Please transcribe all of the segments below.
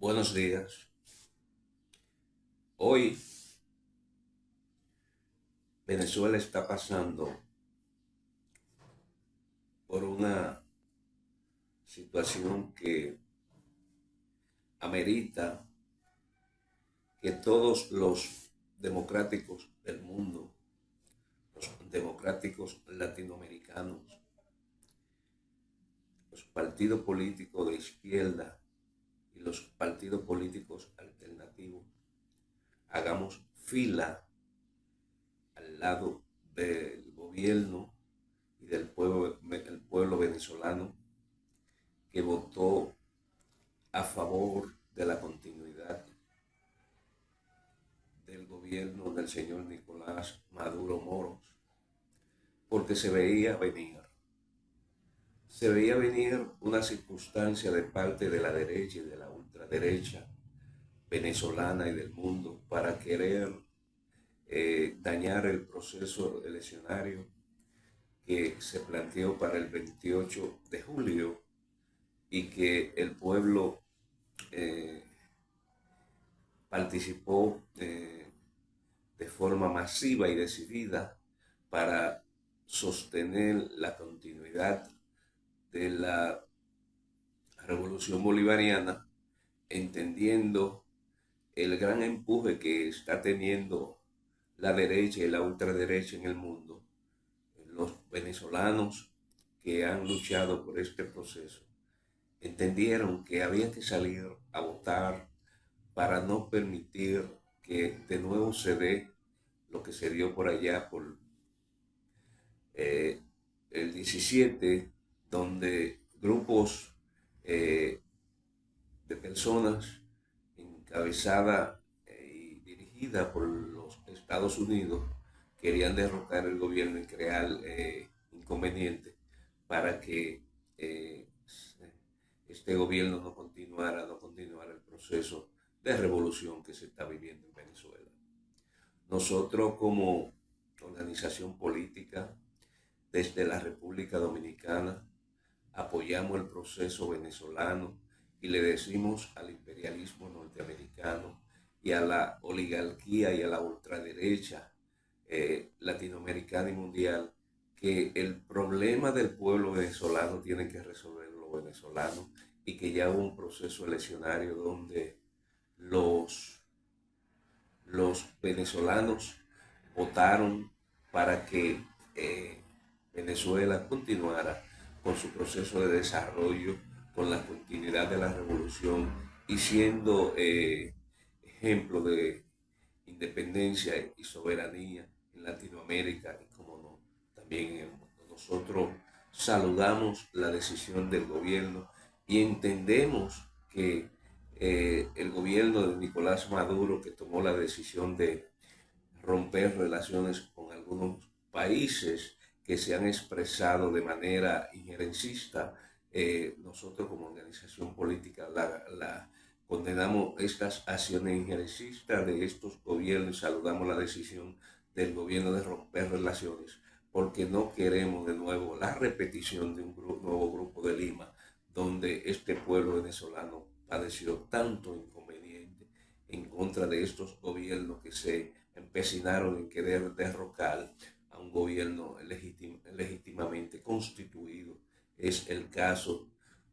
Buenos días. Hoy Venezuela está pasando por una situación que amerita que todos los democráticos del mundo, los democráticos latinoamericanos, los partidos políticos de izquierda y los partidos políticos alternativos, hagamos fila al lado del gobierno y el pueblo venezolano que votó a favor de la continuidad del gobierno del señor Nicolás Maduro Moros, porque se veía venir una circunstancia de parte de la derecha y de la ultraderecha venezolana y del mundo para querer dañar el proceso eleccionario que se planteó para el 28 de julio y que el pueblo eh, participó de forma masiva y decidida para sostener la continuidad de la revolución bolivariana, entendiendo el gran empuje que está teniendo la derecha y la ultraderecha en el mundo. Los venezolanos que han luchado por este proceso entendieron que había que salir a votar para no permitir que de nuevo se dé lo que se dio por allá por eh, el 17, donde grupos eh, de personas encabezada y dirigida por los Estados Unidos querían derrocar el gobierno y crear inconvenientes para que este gobierno no continuara el proceso de revolución que se está viviendo en Venezuela. Nosotros como organización política desde la República Dominicana apoyamos el proceso venezolano y le decimos al imperialismo norteamericano y a la oligarquía y a la ultraderecha latinoamericana y mundial que el problema del pueblo venezolano tiene que resolverlo los venezolanos y que ya hubo un proceso eleccionario donde los, los venezolanos votaron para que Venezuela continuara con su proceso de desarrollo, con la continuidad de la revolución y siendo ejemplo de independencia y soberanía en Latinoamérica y, como no, también en el mundo. Nosotros saludamos la decisión del gobierno y entendemos que el gobierno de Nicolás Maduro, que tomó la decisión de romper relaciones con algunos países que se han expresado de manera injerencista, nosotros como organización política la condenamos estas acciones injerencistas de estos gobiernos y saludamos la decisión del gobierno de romper relaciones porque no queremos de nuevo la repetición de un nuevo grupo de Lima donde este pueblo venezolano padeció tanto inconveniente en contra de estos gobiernos que se empecinaron en querer derrocar a un gobierno legítimamente constituido. Es el caso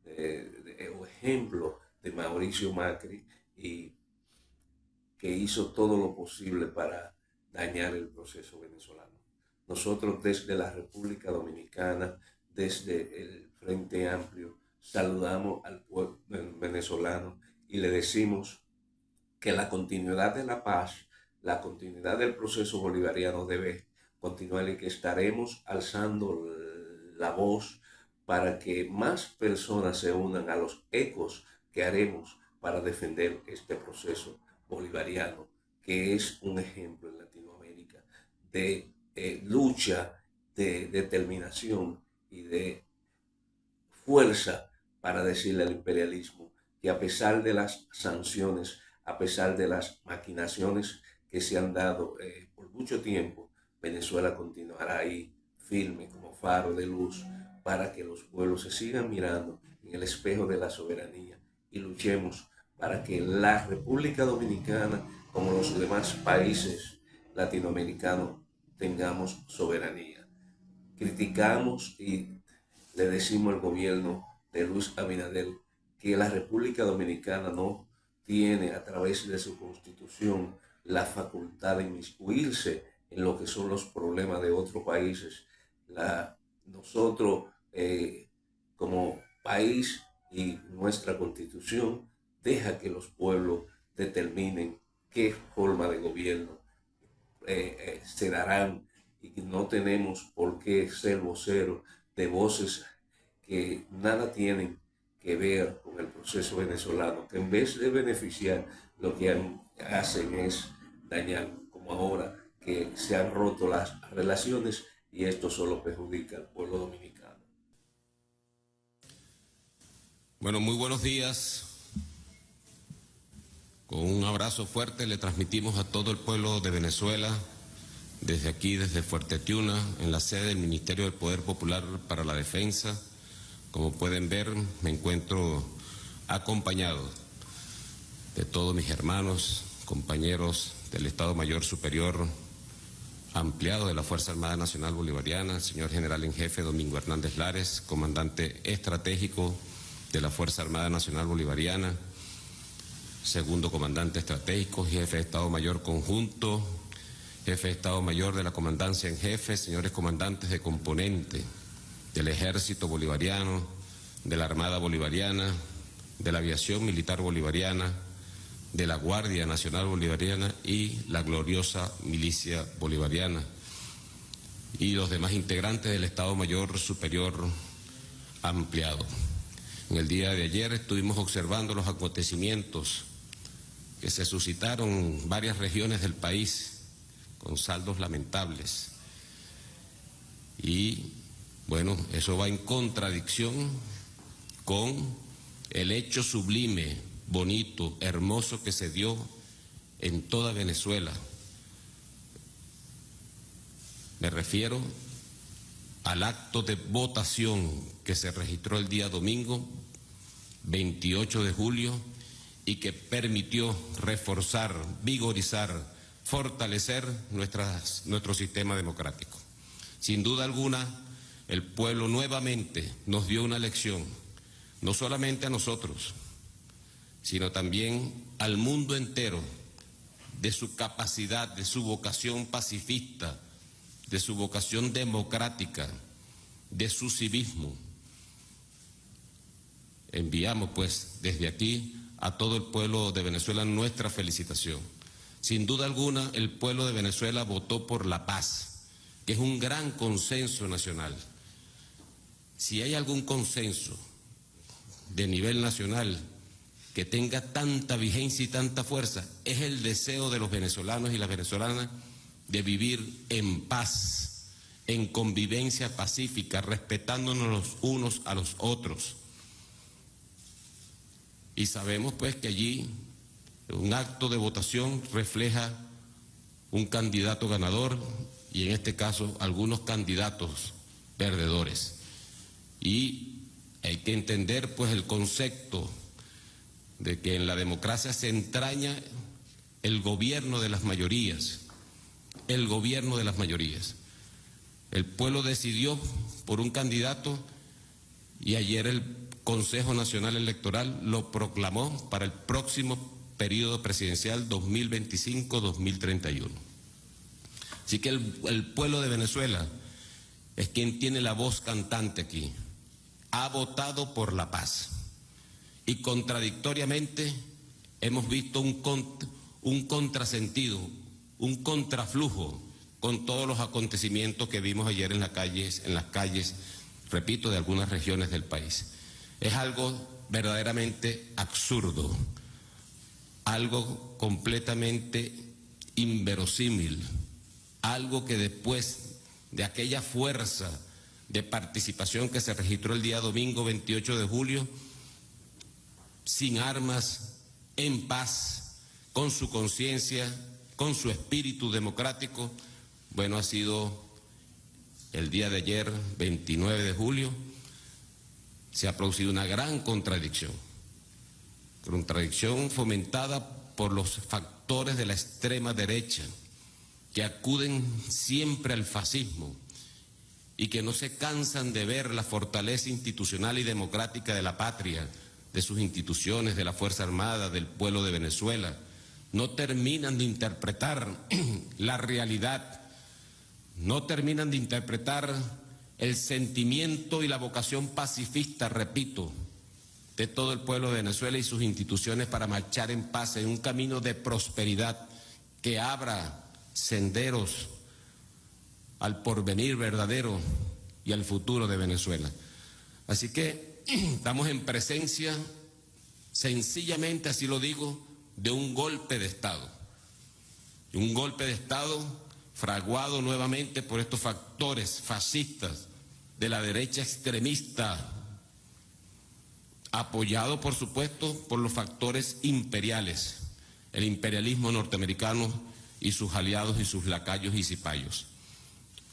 o ejemplo de Mauricio Macri y que hizo todo lo posible para dañar el proceso venezolano. Nosotros desde la República Dominicana, desde el Frente Amplio, saludamos al pueblo venezolano y le decimos que la continuidad de la paz, la continuidad del proceso bolivariano debe continuar y que estaremos alzando la voz para que más personas se unan a los ecos que haremos para defender este proceso bolivariano, que es un ejemplo en Latinoamérica de lucha, de determinación y de fuerza para decirle al imperialismo que a pesar de las sanciones, a pesar de las maquinaciones que se han dado por mucho tiempo, Venezuela continuará ahí firme como faro de luz para que los pueblos se sigan mirando en el espejo de la soberanía y luchemos para que la República Dominicana, como los demás países latinoamericanos, tengamos soberanía. Criticamos y le decimos al gobierno de Luis Abinader que la República Dominicana no tiene a través de su constitución la facultad de inmiscuirse en lo que son los problemas de otros países. Nosotros como país y nuestra constitución deja que los pueblos determinen qué forma de gobierno se darán, y no tenemos por qué ser voceros de voces que nada tienen que ver con el proceso venezolano, que en vez de beneficiar, lo que hacen es dañar, como ahora que se han roto las relaciones, y esto solo perjudica al pueblo dominicano. Bueno, muy buenos días. Con un abrazo fuerte le transmitimos a todo el pueblo de Venezuela, desde aquí, desde Fuerte Tiuna, en la sede del Ministerio del Poder Popular para la Defensa. Como pueden ver, me encuentro acompañado de todos mis hermanos, compañeros del Estado Mayor Superior Ampliado de la Fuerza Armada Nacional Bolivariana, el señor General en Jefe Domingo Hernández Lares, comandante estratégico de la Fuerza Armada Nacional Bolivariana, segundo comandante estratégico, jefe de Estado Mayor Conjunto, jefe de Estado Mayor de la Comandancia en Jefe, señores comandantes de componente del Ejército Bolivariano, de la Armada Bolivariana, de la Aviación Militar Bolivariana, de la Guardia Nacional Bolivariana y la gloriosa Milicia Bolivariana, y los demás integrantes del Estado Mayor Superior Ampliado. En el día de ayer estuvimos observando los acontecimientos que se suscitaron en varias regiones del país con saldos lamentables. Y bueno, eso va en contradicción con el hecho sublime, bonito, hermoso que se dio en toda Venezuela. Me refiero al acto de votación que se registró el día domingo 28 de julio y que permitió reforzar, vigorizar, fortalecer nuestro sistema democrático. Sin duda alguna, el pueblo nuevamente nos dio una lección, no solamente a nosotros, sino también al mundo entero, de su capacidad, de su vocación pacifista, de su vocación democrática, de su civismo. Enviamos pues desde aquí a todo el pueblo de Venezuela nuestra felicitación. Sin duda alguna, el pueblo de Venezuela votó por la paz, que es un gran consenso nacional. Si hay algún consenso de nivel nacional que tenga tanta vigencia y tanta fuerza, es el deseo de los venezolanos y las venezolanas de vivir en paz, en convivencia pacífica, respetándonos los unos a los otros. Y sabemos pues que allí un acto de votación refleja un candidato ganador y en este caso algunos candidatos perdedores. Y hay que entender pues el concepto de que en la democracia se entraña el gobierno de las mayorías, el gobierno de las mayorías. El pueblo decidió por un candidato y ayer el Consejo Nacional Electoral lo proclamó para el próximo periodo presidencial 2025-2031. Así que el pueblo de Venezuela es quien tiene la voz cantante aquí. Ha votado por la paz. Y contradictoriamente hemos visto un contrasentido, un contraflujo con todos los acontecimientos que vimos ayer en las calles, repito, de algunas regiones del país. Es algo verdaderamente absurdo, algo completamente inverosímil, algo que después de aquella fuerza de participación que se registró el día domingo 28 de julio, sin armas, en paz, con su conciencia, con su espíritu democrático, bueno, ha sido el día de ayer, 29 de julio, se ha producido una gran contradicción. contradicción fomentada por los factores de la extrema derecha, que acuden siempre al fascismo y que no se cansan de ver la fortaleza institucional y democrática de la patria, de sus instituciones, de la Fuerza Armada, del pueblo de Venezuela. No terminan de interpretar la realidad, no terminan de interpretar el sentimiento y la vocación pacifista, repito, de todo el pueblo de Venezuela y sus instituciones para marchar en paz en un camino de prosperidad que abra senderos al porvenir verdadero y al futuro de Venezuela. Así que estamos en presencia, sencillamente, así lo digo, de un golpe de Estado. Un golpe de Estado fraguado nuevamente por estos factores fascistas de la derecha extremista, apoyado, por supuesto, por los factores imperiales, el imperialismo norteamericano y sus aliados y sus lacayos y cipayos.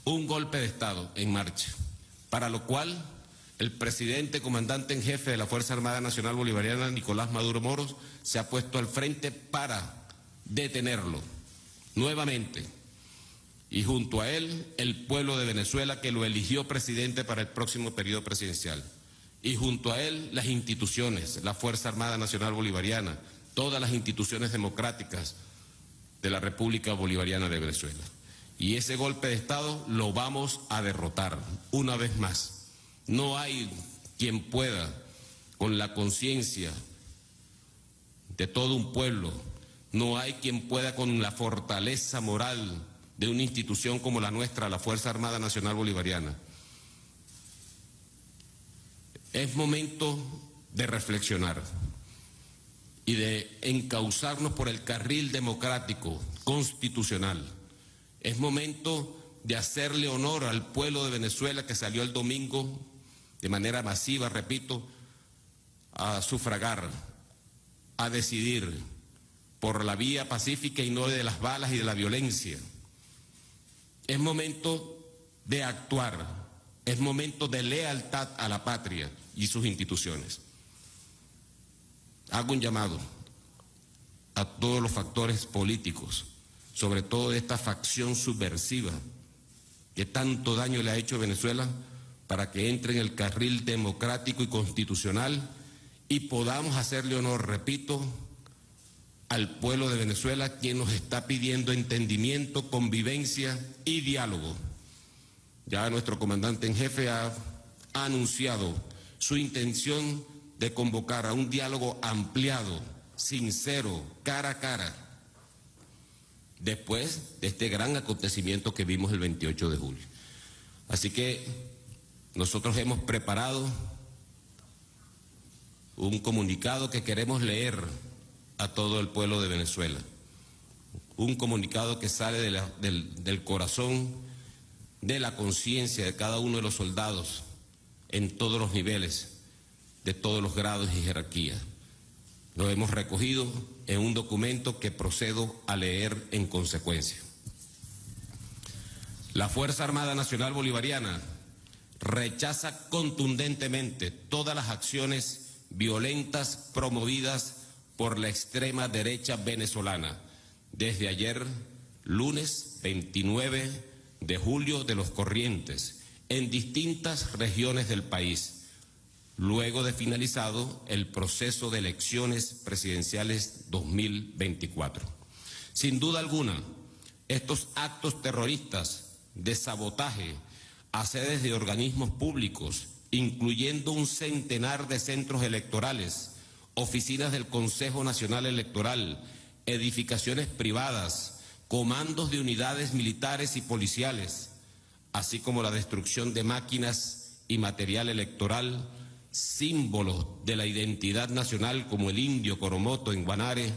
Un golpe de Estado en marcha, para lo cual el presidente comandante en jefe de la Fuerza Armada Nacional Bolivariana, Nicolás Maduro Moros, se ha puesto al frente para detenerlo nuevamente. Y junto a él, el pueblo de Venezuela, que lo eligió presidente para el próximo periodo presidencial. Y junto a él, las instituciones, la Fuerza Armada Nacional Bolivariana, todas las instituciones democráticas de la República Bolivariana de Venezuela. Y ese golpe de Estado lo vamos a derrotar una vez más. No hay quien pueda, con la conciencia de todo un pueblo, no hay quien pueda con la fortaleza moral de una institución como la nuestra, la Fuerza Armada Nacional Bolivariana. Es momento de reflexionar y de encauzarnos por el carril democrático, constitucional. Es momento de hacerle honor al pueblo de Venezuela que salió el domingo de manera masiva, repito, a sufragar, a decidir por la vía pacífica y no de las balas y de la violencia. Es momento de actuar, es momento de lealtad a la patria y sus instituciones. Hago un llamado a todos los factores políticos, sobre todo de esta facción subversiva que tanto daño le ha hecho a Venezuela, para que entre en el carril democrático y constitucional y podamos hacerle honor, repito, al pueblo de Venezuela, quien nos está pidiendo entendimiento, convivencia y diálogo. Ya nuestro comandante en jefe ha anunciado su intención de convocar a un diálogo ampliado, sincero, cara a cara, después de este gran acontecimiento que vimos el 28 de julio. Así que nosotros hemos preparado un comunicado que queremos leer a todo el pueblo de Venezuela. Un comunicado que sale del corazón, de la conciencia de cada uno de los soldados en todos los niveles, de todos los grados y jerarquías. Lo hemos recogido en un documento que procedo a leer en consecuencia. La Fuerza Armada Nacional Bolivariana rechaza contundentemente todas las acciones violentas promovidas por la extrema derecha venezolana desde ayer, lunes 29 de julio de los Corrientes, en distintas regiones del país, luego de finalizado el proceso de elecciones presidenciales 2024. Sin duda alguna, estos actos terroristas de sabotaje a sedes de organismos públicos, incluyendo un centenar de centros electorales, oficinas del Consejo Nacional Electoral, edificaciones privadas, comandos de unidades militares y policiales, así como la destrucción de máquinas y material electoral, símbolos de la identidad nacional como el indio Coromoto en Guanare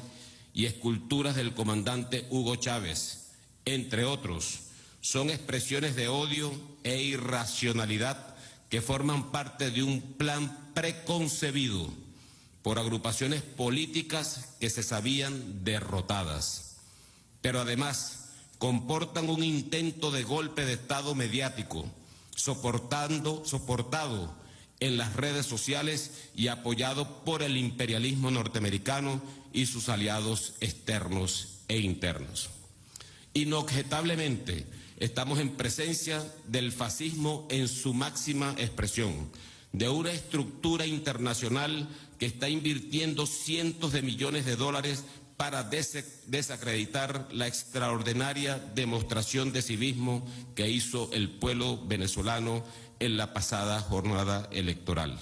y esculturas del comandante Hugo Chávez, entre otros, son expresiones de odio e irracionalidad que forman parte de un plan preconcebido por agrupaciones políticas que se sabían derrotadas, pero además comportan un intento de golpe de Estado mediático, soportado en las redes sociales y apoyado por el imperialismo norteamericano y sus aliados externos e internos. Inobjetablemente, estamos en presencia del fascismo en su máxima expresión, de una estructura internacional que está invirtiendo cientos de millones de dólares para desacreditar la extraordinaria demostración de civismo que hizo el pueblo venezolano en la pasada jornada electoral,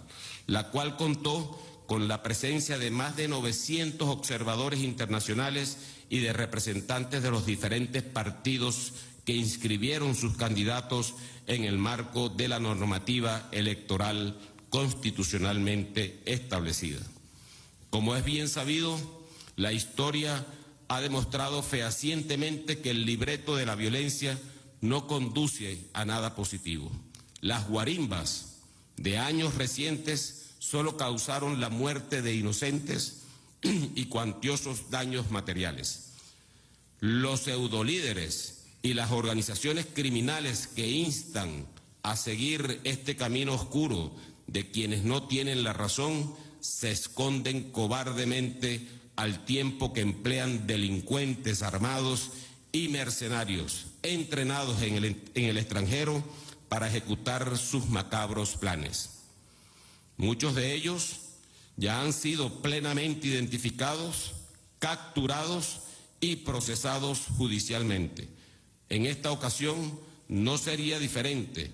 la cual contó con la presencia de más de 900 observadores internacionales y de representantes de los diferentes partidos que inscribieron sus candidatos en el marco de la normativa electoral constitucionalmente establecida. Como es bien sabido, la historia ha demostrado fehacientemente que el libreto de la violencia no conduce a nada positivo. Las guarimbas de años recientes solo causaron la muerte de inocentes y cuantiosos daños materiales. Los pseudolíderes y las organizaciones criminales que instan a seguir este camino oscuro de quienes no tienen la razón se esconden cobardemente al tiempo que emplean delincuentes armados y mercenarios entrenados en el extranjero para ejecutar sus macabros planes. Muchos de ellos ya han sido plenamente identificados, capturados y procesados judicialmente. En esta ocasión no sería diferente.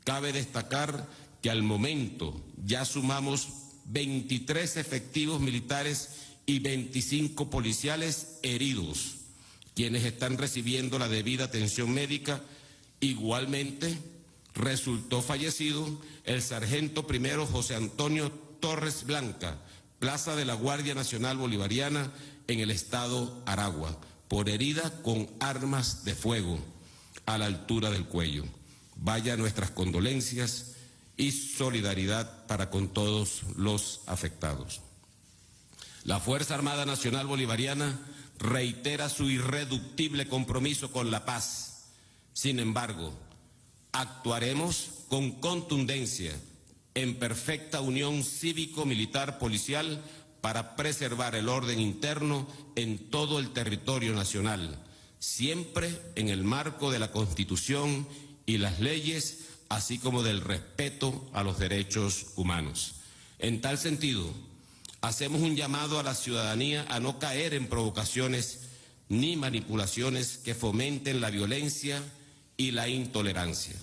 Cabe destacar que al momento ya sumamos 23 efectivos militares y 25 policiales heridos, quienes están recibiendo la debida atención médica. Igualmente, resultó fallecido el sargento primero José Antonio Torres Blanca, plaza de la Guardia Nacional Bolivariana en el estado Aragua, por herida con armas de fuego a la altura del cuello. Vaya nuestras condolencias y solidaridad para con todos los afectados. La Fuerza Armada Nacional Bolivariana reitera su irreductible compromiso con la paz. Sin embargo, actuaremos con contundencia, en perfecta unión cívico-militar policial para preservar el orden interno en todo el territorio nacional, siempre en el marco de la Constitución y las leyes, así como del respeto a los derechos humanos. En tal sentido, hacemos un llamado a la ciudadanía a no caer en provocaciones ni manipulaciones que fomenten la violencia y la intolerancia.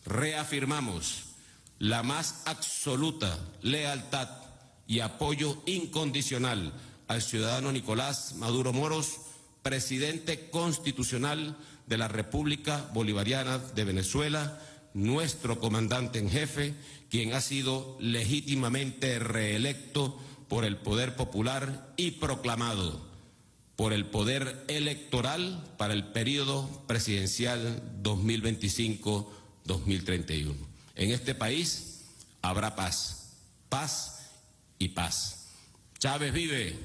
Reafirmamos la más absoluta lealtad y apoyo incondicional al ciudadano Nicolás Maduro Moros, presidente constitucional de la República Bolivariana de Venezuela, nuestro comandante en jefe, quien ha sido legítimamente reelecto por el poder popular y proclamado por el poder electoral para el periodo presidencial 2025-2031. En este país habrá paz, paz y paz. Chávez vive.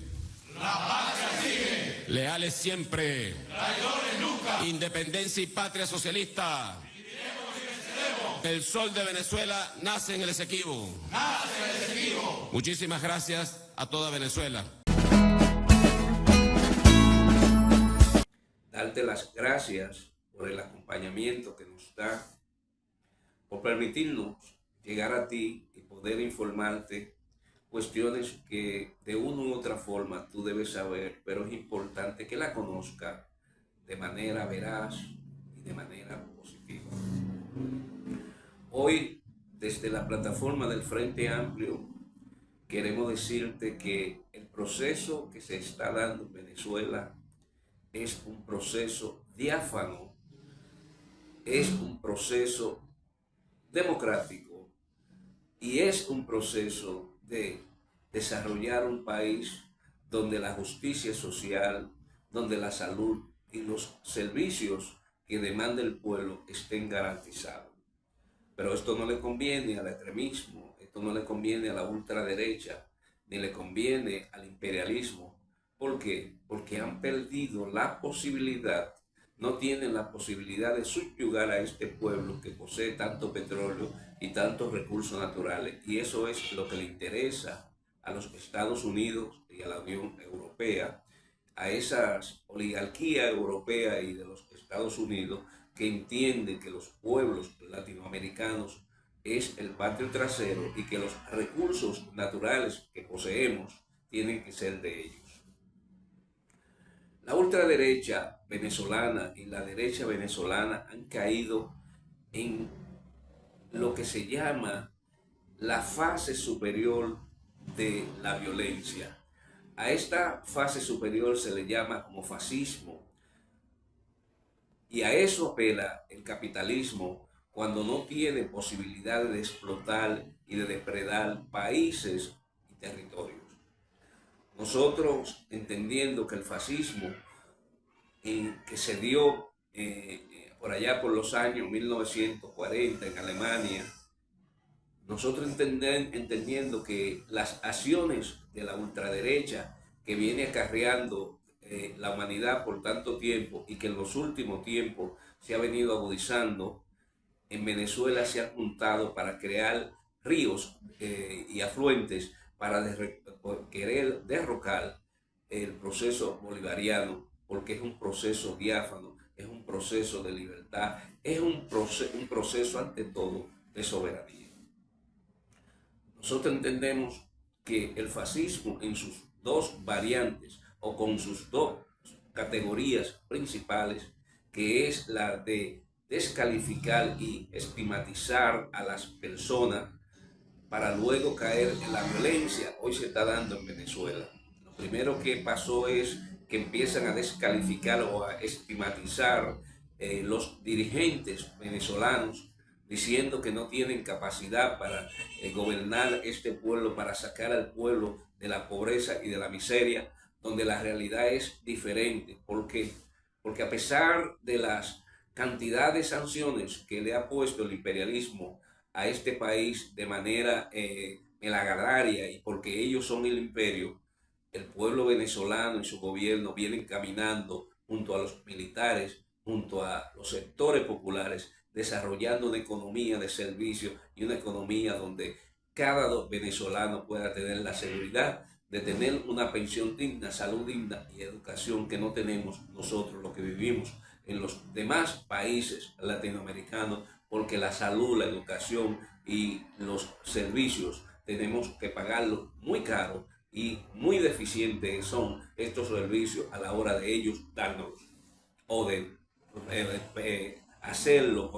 La patria sigue. Leales siempre. Traidores nunca. Independencia y patria socialista. Viviremos y venceremos. El sol de Venezuela nace en el Esequibo. Nace en el Esequibo. Muchísimas gracias a toda Venezuela. Darte las gracias por el acompañamiento que nos da, por permitirnos llegar a ti y poder informarte cuestiones que de una u otra forma tú debes saber, pero es importante que la conozcas de manera veraz y de manera positiva. Hoy, desde la plataforma del Frente Amplio, queremos decirte que el proceso que se está dando en Venezuela es un proceso diáfano, es un proceso democrático y es un proceso de desarrollar un país donde la justicia social, donde la salud y los servicios que demanda el pueblo estén garantizados. Pero esto no le conviene al extremismo, esto no le conviene a la ultraderecha, ni le conviene al imperialismo. ¿Por qué? Porque han perdido la posibilidad no tienen la posibilidad de subyugar a este pueblo que posee tanto petróleo y tantos recursos naturales. Y eso es lo que le interesa a los Estados Unidos y a la Unión Europea, a esa oligarquía europea y de los Estados Unidos, que entiende que los pueblos latinoamericanos es el patio trasero y que los recursos naturales que poseemos tienen que ser de ellos. La ultraderecha venezolana y la derecha venezolana han caído en lo que se llama la fase superior de la violencia. A esta fase superior se le llama como fascismo, y a eso apela el capitalismo cuando no tiene posibilidad de explotar y de depredar países y territorios. Nosotros, entendiendo que el fascismo que se dio por allá por los años 1940 en Alemania, nosotros entendiendo que las acciones de la ultraderecha que viene acarreando la humanidad por tanto tiempo y que en los últimos tiempos se ha venido agudizando, en Venezuela se ha juntado para crear ríos y afluentes para querer derrocar el proceso bolivariano, porque es un proceso diáfano, es un proceso de libertad, es un proceso ante todo de soberanía. Nosotros entendemos que el fascismo en sus dos variantes o con sus dos categorías principales, que es la de descalificar y estigmatizar a las personas para luego caer en la violencia, hoy se está dando en Venezuela. Lo primero que pasó es que empiezan a descalificar o a estigmatizar los dirigentes venezolanos, diciendo que no tienen capacidad para gobernar este pueblo, para sacar al pueblo de la pobreza y de la miseria, donde la realidad es diferente. ¿Por qué? Porque a pesar de las cantidad de sanciones que le ha puesto el imperialismo a este país de manera melagararia, y porque ellos son el imperio, el pueblo venezolano y su gobierno vienen caminando junto a los militares, junto a los sectores populares, desarrollando una economía de servicio y una economía donde cada venezolano pueda tener la seguridad de tener una pensión digna, salud digna y educación que no tenemos nosotros los que vivimos en los demás países latinoamericanos, porque la salud, la educación y los servicios tenemos que pagarlos muy caro y muy deficientes son estos servicios a la hora de ellos darnos o de hacerlo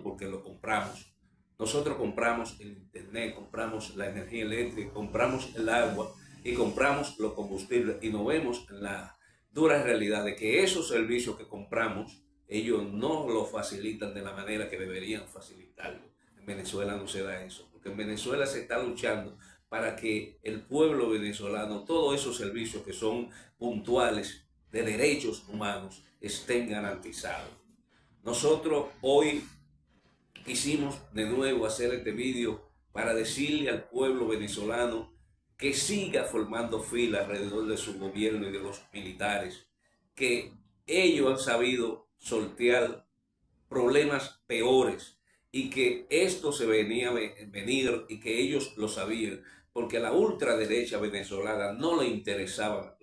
porque lo compramos. Nosotros compramos el internet, compramos la energía eléctrica, compramos el agua y compramos los combustibles, y nos vemos en la dura realidad de que esos servicios que compramos ellos no lo facilitan de la manera que deberían facilitarlo. En Venezuela no se da eso, porque en Venezuela se está luchando para que el pueblo venezolano, todos esos servicios que son puntuales de derechos humanos, estén garantizados. Nosotros hoy quisimos de nuevo hacer este vídeo para decirle al pueblo venezolano que siga formando fila alrededor de su gobierno y de los militares, que ellos han sabido sortear problemas peores y que esto se venía a venir y que ellos lo sabían, porque a la ultraderecha venezolana no le interesaban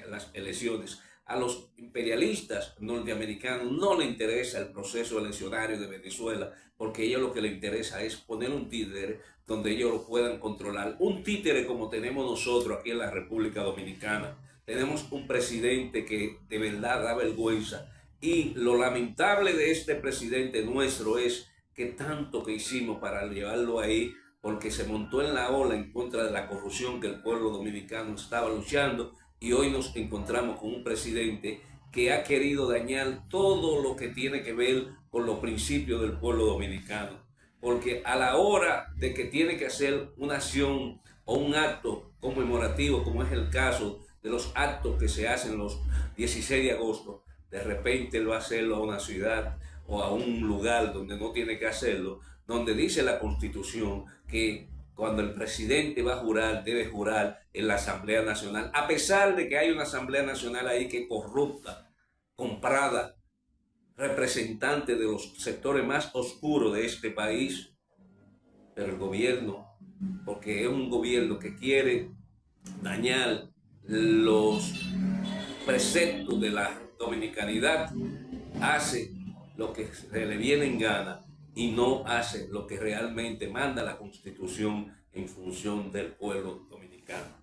las elecciones. A los imperialistas norteamericanos no les interesa el proceso eleccionario de Venezuela, porque a ellos lo que les interesa es poner un títere donde ellos lo puedan controlar. Un títere como tenemos nosotros aquí en la República Dominicana. Tenemos un presidente que de verdad da vergüenza. Y lo lamentable de este presidente nuestro es que tanto que hicimos para llevarlo ahí, porque se montó en la ola en contra de la corrupción que el pueblo dominicano estaba luchando, y hoy nos encontramos con un presidente que ha querido dañar todo lo que tiene que ver con los principios del pueblo dominicano. Porque a la hora de que tiene que hacer una acción o un acto conmemorativo, como es el caso de los actos que se hacen los 16 de agosto, de repente él va a hacerlo a una ciudad o a un lugar donde no tiene que hacerlo, donde dice la Constitución que cuando el presidente va a jurar, debe jurar en la Asamblea Nacional, a pesar de que hay una Asamblea Nacional ahí que es corrupta, comprada, representante de los sectores más oscuros de este país, pero el gobierno, porque es un gobierno que quiere dañar los preceptos de la dominicanidad, hace lo que se le viene en gana y no hace lo que realmente manda la Constitución en función del pueblo dominicano.